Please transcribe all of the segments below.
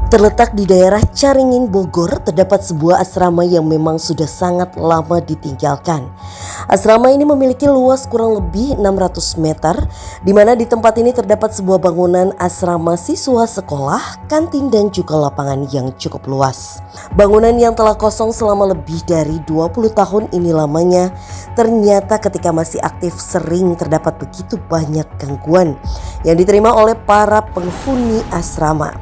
Terletak di daerah Caringin, Bogor, terdapat sebuah asrama yang memang sudah sangat lama ditinggalkan. Asrama ini memiliki luas kurang lebih 600 meter, di mana di tempat ini terdapat sebuah bangunan asrama siswa sekolah, kantin dan juga lapangan yang cukup luas. Bangunan yang telah kosong selama lebih dari 20 tahun ini lamanya, ternyata ketika masih aktif sering terdapat begitu banyak gangguan yang diterima oleh para penghuni asrama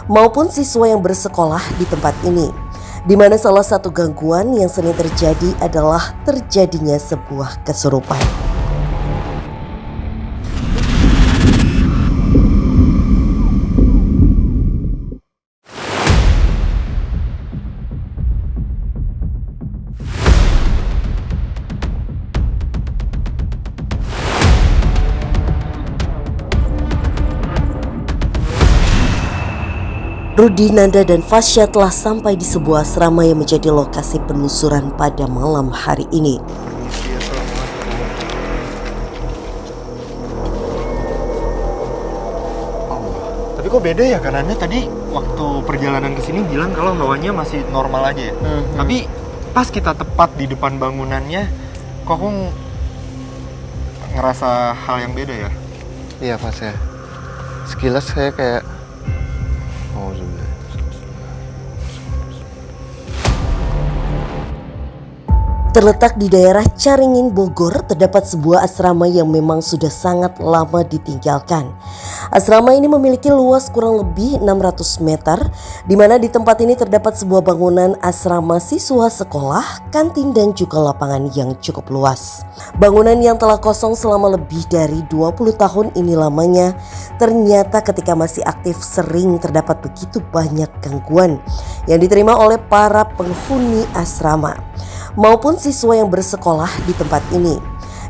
maupun siswa yang bersekolah di tempat ini, di mana salah satu gangguan yang sering terjadi adalah terjadinya sebuah kesurupan. Rudi, Nanda, dan Fasya telah sampai di sebuah asrama yang menjadi lokasi penelusuran pada malam hari ini. Tapi kok beda ya, kan Anda tadi waktu perjalanan ke sini bilang kalau hawanya masih normal aja ya. Tapi pas kita tepat di depan bangunannya, kok aku ngerasa hal yang beda ya? Iya Mas ya. Sekilas saya kayak Terletak di daerah Caringin, Bogor, terdapat sebuah asrama yang memang sudah sangat lama ditinggalkan. Asrama ini memiliki luas kurang lebih 600 meter, di mana di tempat ini terdapat sebuah bangunan asrama siswa sekolah, kantin dan juga lapangan yang cukup luas. Bangunan yang telah kosong selama lebih dari 20 tahun ini lamanya, ternyata ketika masih aktif sering terdapat begitu banyak gangguan yang diterima oleh para penghuni asrama maupun siswa yang bersekolah di tempat ini,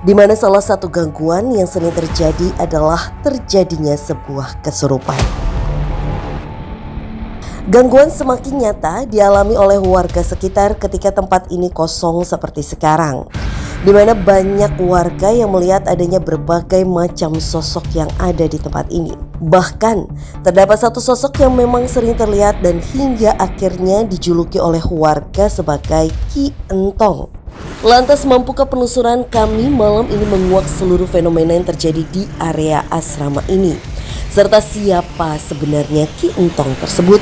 di mana salah satu gangguan yang sering terjadi adalah terjadinya sebuah kesurupan. Gangguan semakin nyata dialami oleh warga sekitar ketika tempat ini kosong seperti sekarang, di mana banyak warga yang melihat adanya berbagai macam sosok yang ada di tempat ini. Bahkan terdapat satu sosok yang memang sering terlihat dan hingga akhirnya dijuluki oleh warga sebagai Ki Entong. Lantas, mampukah penelusuran kami malam ini menguak seluruh fenomena yang terjadi di area asrama ini, serta siapa sebenarnya Ki Entong tersebut?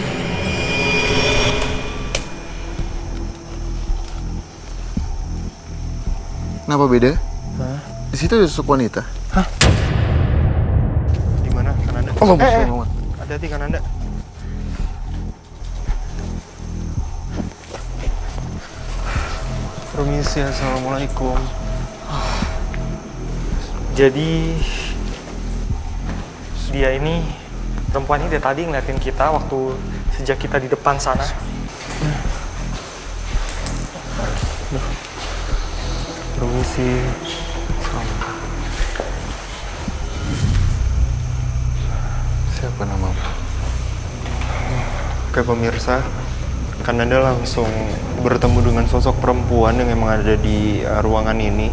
kenapa beda? Di situ ada sosok wanita. Di mana, kan Anda? Hati-hati kan Anda. Permisi, assalamualaikum. Jadi dia ini, perempuan ini dari tadi ngeliatin kita waktu sejak kita di depan sana. Permisi. Siapa namamu? Oke pemirsa, kan Anda langsung bertemu dengan sosok perempuan yang emang ada di ruangan ini.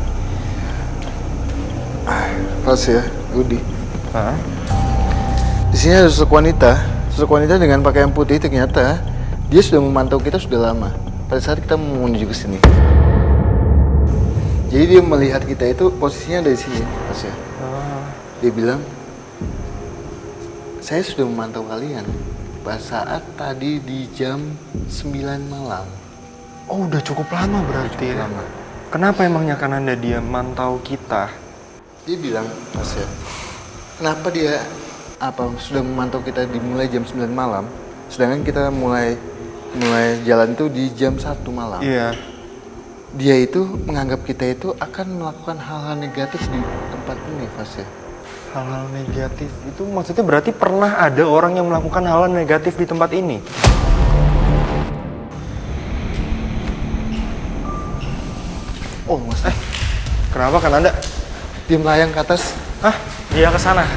Pas ya, Rudi. Hah? Di sini ada sosok wanita. Sosok wanita dengan pakaian putih, ternyata dia sudah memantau kita sudah lama. Pada saat kita mau menuju ke sini. Jadi dia melihat kita itu posisinya dari sini, Mas ya. Dia bilang, saya sudah memantau kalian pada saat tadi di jam 9 malam. Oh, udah cukup lama berarti ya? Lama. Kenapa emangnya kan Anda dia mantau kita? Dia bilang, Mas ya, kenapa dia sudah memantau kita dimulai jam 9 malam, sedangkan kita mulai jalan itu di jam 1 malam. Iya. Dia itu menganggap kita itu akan melakukan hal-hal negatif di tempat ini, Mas ya. Hal-hal negatif itu maksudnya berarti pernah ada orang yang melakukan hal-hal negatif di tempat ini? Oh, Mas. Kenapa kan Anda? Dia melayang ke atas. Dia ke sana.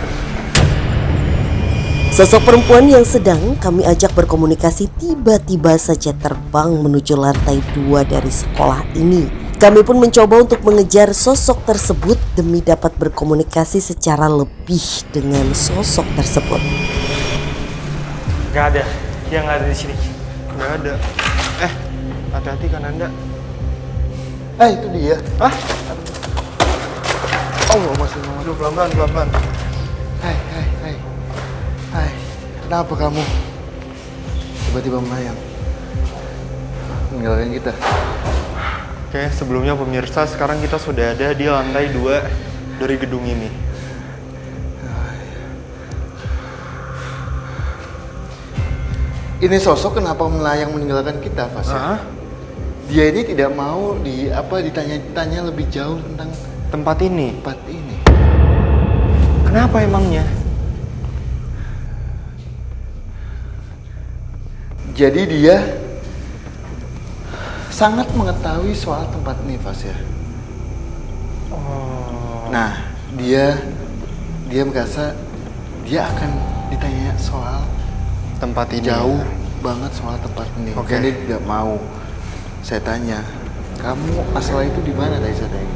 Sosok perempuan yang sedang kami ajak berkomunikasi tiba-tiba saja terbang menuju lantai 2 dari sekolah ini. Kami pun mencoba untuk mengejar sosok tersebut demi dapat berkomunikasi secara lebih dengan sosok tersebut. Gak ada. yang ada di sini. Nggak ada. Hati-hati Kananda. Itu dia. Hah? Allah masih mau. Aduh, pelan-pelan. Hai. Kenapa kamu tiba-tiba melayang meninggalkan kita? Oke, sebelumnya pemirsa, sekarang kita sudah ada di lantai 2 dari gedung ini. Ini sosok kenapa melayang meninggalkan kita, Fasya? Dia ini tidak mau ditanya-tanya lebih jauh tentang Tempat ini. tempat ini. Kenapa emangnya? Jadi dia sangat mengetahui soal tempat ini, Fasya. Nah, dia merasa dia akan ditanya soal Tempat ini. jauh banget soal tempat ini. Oke. Dan dia tidak mau. Saya tanya, kamu asalnya itu di mana tadi saya tanya?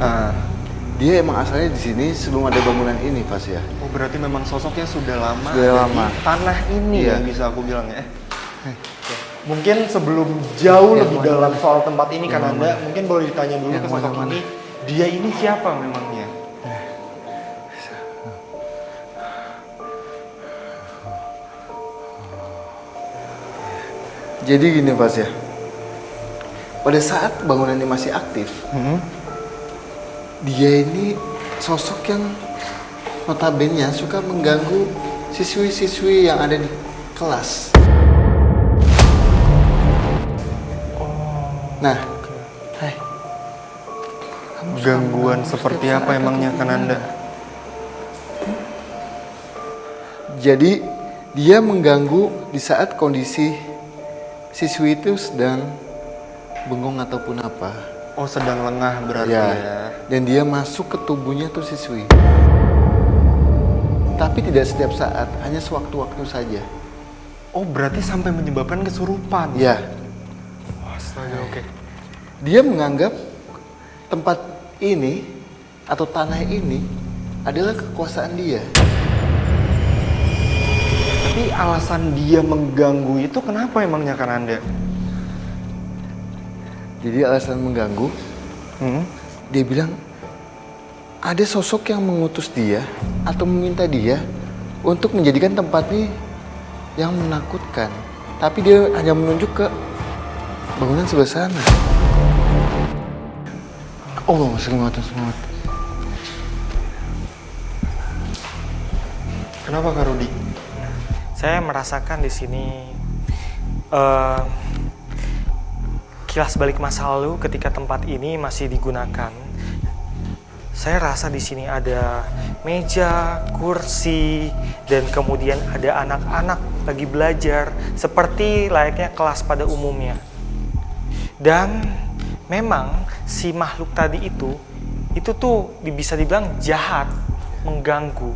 Dia emang asalnya di sini sebelum ada bangunan ini, Fasya. Oh, berarti memang sosoknya sudah lama. Sudah ada lama. di tanah ini Iya. yang bisa aku bilang ya. Mungkin sebelum jauh lebih dalam soal tempat ini Kananda, mungkin boleh ditanya dulu Yang ke sosok mana-mana. ini. Dia ini siapa memangnya? Jadi gini, Fasya. Pada saat bangunan ini masih aktif, dia ini sosok yang notabene suka mengganggu siswi-siswi yang ada di kelas. Nah, hai. Kamu suka Gangguan mengganggu seperti setiap apa saat emangnya atau Kananda? gimana? Jadi dia mengganggu di saat kondisi siswi itu sedang bengong ataupun apa. Oh, sedang lengah berarti Ya, ya. dan dia masuk ke tubuhnya tuh siswi. Tapi tidak setiap saat, hanya sewaktu-waktu saja. Oh, berarti sampai menyebabkan kesurupan. Ya, Astaga, oke. dia menganggap tempat ini atau tanah ini adalah kekuasaan dia. Tapi alasan dia mengganggu itu kenapa emangnya Kananda? Jadi alasan mengganggu, dia bilang ada sosok yang mengutus dia atau meminta dia untuk menjadikan tempat ini yang menakutkan. Tapi dia hanya menunjuk ke bangunan sebelah sana. Oh, semangat. Kenapa Kak Rudi? Saya merasakan di sini kilas balik masa lalu ketika tempat ini masih digunakan. Saya rasa di sini ada meja, kursi, dan kemudian ada anak-anak lagi belajar seperti layaknya kelas pada umumnya. Dan memang si makhluk tadi itu tuh bisa dibilang jahat, mengganggu.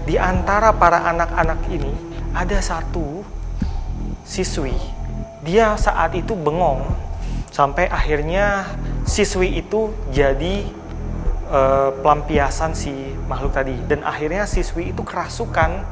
Di antara para anak-anak ini ada satu siswi, dia saat itu bengong sampai akhirnya siswi itu jadi pelampiasan si makhluk tadi, dan akhirnya siswi itu kerasukan